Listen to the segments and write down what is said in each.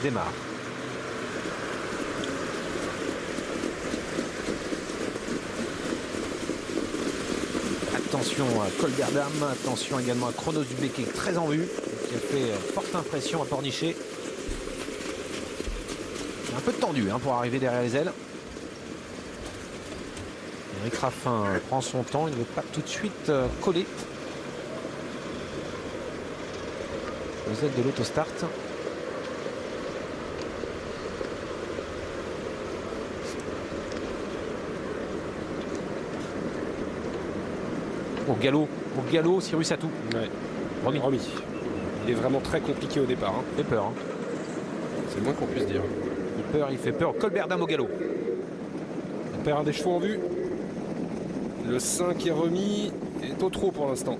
démarre. Attention à Colbert-Dame, attention également à Chronos du Becquet, très en vue, qui a fait forte impression à Pornichet. Un peu tendu pour arriver derrière les ailes. Eric Raffin prend son temps, il ne veut pas tout de suite coller aux ailes de l'autostart. Au galop, Cyrus Atou. Ouais. Remis. Il est vraiment très compliqué au départ. Il fait peur. C'est le moins qu'on puisse dire. Il fait peur. Colbert-Dame au galop. On perd un des chevaux en vue. Le 5 est remis. Est au trot pour l'instant.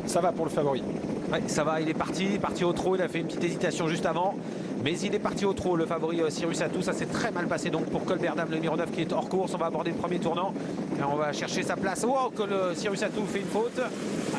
Ça va pour le favori. Ouais, ça va, il est parti au trot. Il a fait une petite hésitation juste avant. Mais il est parti au trot, le favori Cyrus Atou. Ça s'est très mal passé donc pour Colbert-Dame, le numéro 9 qui est hors course. On va aborder le premier tournant. Et on va chercher sa place. Oh, que le Cyrus Atou fait une faute.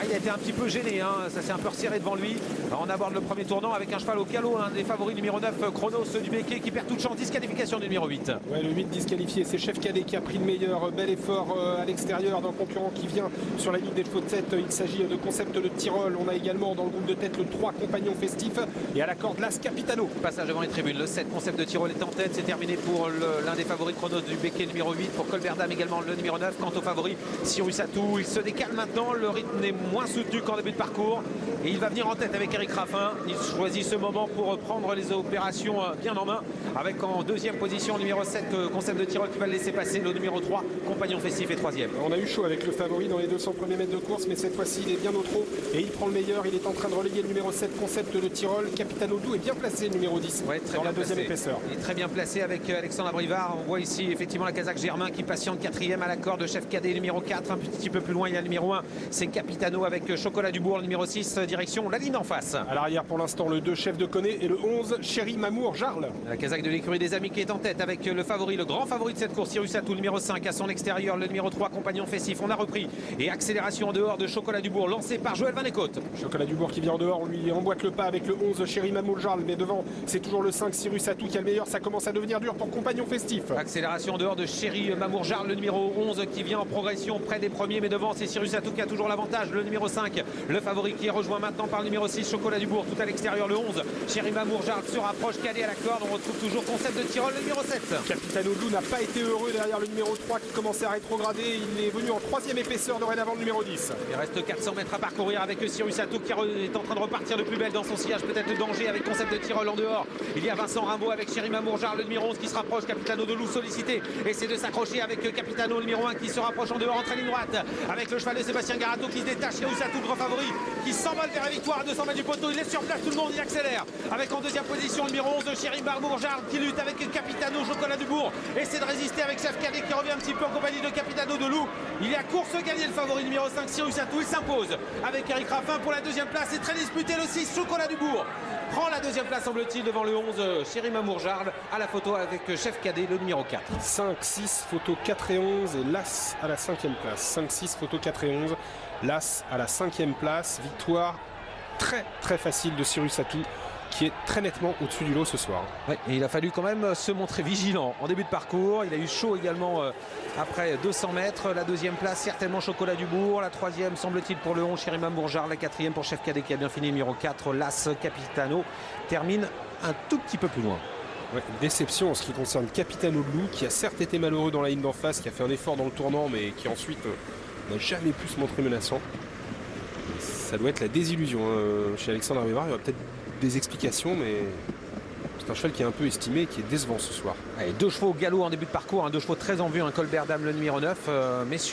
Il a été un petit peu gêné. Ça s'est un peu resserré devant lui. On aborde le premier tournant avec un cheval au galop. Un des favoris numéro 9, Chronos du Becquet, qui perd toute chance. Disqualification du numéro 8. Ouais, le 8 disqualifié. C'est Chef Cadet qui a pris le meilleur. Bel effort à l'extérieur d'un concurrent qui vient sur la ligne des chevaux de tête. Il s'agit de Concept de Tyrol. On a également dans le groupe de tête le 3 Compagnon Festif. Et à la corde, l'As Capitano. Passage devant les tribunes. Le 7 Concept de Tyrol est en tête. C'est terminé pour l'un des favoris Chronos du Becquet, numéro 8. Pour Colbert-Dame également le numéro 9. Quant au favori Cyrus Atou, il se décale maintenant. Le rythme est moins soutenu qu'en début de parcours. Et il va venir en tête avec Eric Raffin. Il choisit ce moment pour prendre les opérations bien en main. Avec en deuxième position numéro 7 Concept de Tyrol qui va le laisser passer. Le numéro 3 Compagnon Festif est troisième. On a eu chaud avec le favori dans les 200 premiers mètres de course, mais cette fois-ci il est bien au trot et il prend le meilleur. Il est en train de relayer le numéro 7 Concept de Tyrol. Capitano Doux est bien placé, le numéro 10, ouais, très dans bien la deuxième placé. épaisseur. Il est très bien placé avec Alexandre Abrivard. On voit ici effectivement la Kazakh Germain qui patiente quatrième à la corde. Chef Cadet numéro 4. Un petit peu plus loin, il y a le numéro 1. C'est Capitano avec Chocolat du Bourg. Le numéro 6, direction la ligne en face. À l'arrière pour l'instant, le 2 Chef de Conné et le 11 Chéri Mamour Jarle. La Kazakh de l'écurie des Amis qui est en tête avec le favori, le grand favori de cette course, Cyrus Atou, le numéro 5 à son extérieur, le numéro 3 Compagnon Festif. On a repris et accélération en dehors de Chocolat du Bourg lancé par Joël Van Eekhout. Chocolat du Bourg qui vient en dehors, on lui emboîte le pas avec le 11 Chéri Mamour Jarle, mais devant c'est toujours le 5 Cyrus Atou qui a le meilleur. Ça commence à devenir dur pour Compagnon Festif. Accélération en dehors de Chéri Mamour Jarle, le numéro 11 qui vient en progression près des premiers, mais devant c'est Cyrus Atou qui a toujours l'avantage, le numéro 5, le favori qui est rejoint maintenant par le numéro 6 Chocolat du Bourg, tout à l'extérieur le 11 Chéri Mamour Jarle se rapproche, Cadet à la corde. On retrouve toujours Concept de Tyrol, le numéro 7. Capitano Doux n'a pas été heureux derrière le numéro 3 qui commençait à rétrograder. Il est venu en troisième épaisseur dorénavant, le numéro 10. Il reste 400 mètres à parcourir avec Cyrus Atou qui est en train de repartir de plus belle dans son sillage. Peut-être le danger avec Concept de Tyrol en dehors. Il y a Vincent Rimbaud avec Chéri Mamour Jarle, le numéro 11 qui se rapproche. Capitano de Loup sollicité. Essaie de s'accrocher avec Capitano, le numéro 1 qui se rapproche en dehors entre ligne droite. Avec le cheval de Sébastien Garato qui se détache. Cyrus Atou, grand favori, qui s'envole vers la victoire à 200 mètres du poteau. Il laisse sur place tout le monde, il accélère. Avec en deuxième position le numéro 11 de Chéri Mamour Jarle qui lutte avec Capitano, Chocolat du Bourg. Essaie de résister avec Chef Cadet qui revient un petit peu en compagnie de Capitano de Loup. Il y a course gagnée, le favori numéro 5 Cyrus Atou. Il s'impose avec Eric Raffin pour la deuxième place. C'est très disputé, le 6 Chocolat du Bourg prend la deuxième place semble-t-il devant le 11 Chéri Mamour Jarle à la photo avec Chef Cadet, le numéro 4. 5, 6, photo 4 et 11 et l'As à la 5e place. 5, 6, photo 4 et 11, l'As à la 5e place. Victoire très facile de Cyrus Atou qui est très nettement au-dessus du lot ce soir. Ouais, et il a fallu quand même se montrer vigilant en début de parcours. Il a eu chaud également après 200 mètres. La deuxième place certainement Chocolat du Bourg. La troisième semble-t-il pour le 11 Chéri Mamour Jarle. La quatrième pour Chef Cadet qui a bien fini, numéro 4 l'As Capitano termine un tout petit peu plus loin. Ouais, déception en ce qui concerne Capitano de Loup qui a certes été malheureux dans la ligne d'en face, qui a fait un effort dans le tournant mais qui ensuite n'a jamais pu se montrer menaçant. Ça doit être la désillusion chez Alexandre Abrivard. Il y aura peut-être des explications, mais c'est un cheval qui est un peu estimé et qui est décevant ce soir. Allez, deux chevaux au galop en début de parcours, deux chevaux très en vue, un Colbert-Dame le numéro 9, mais sur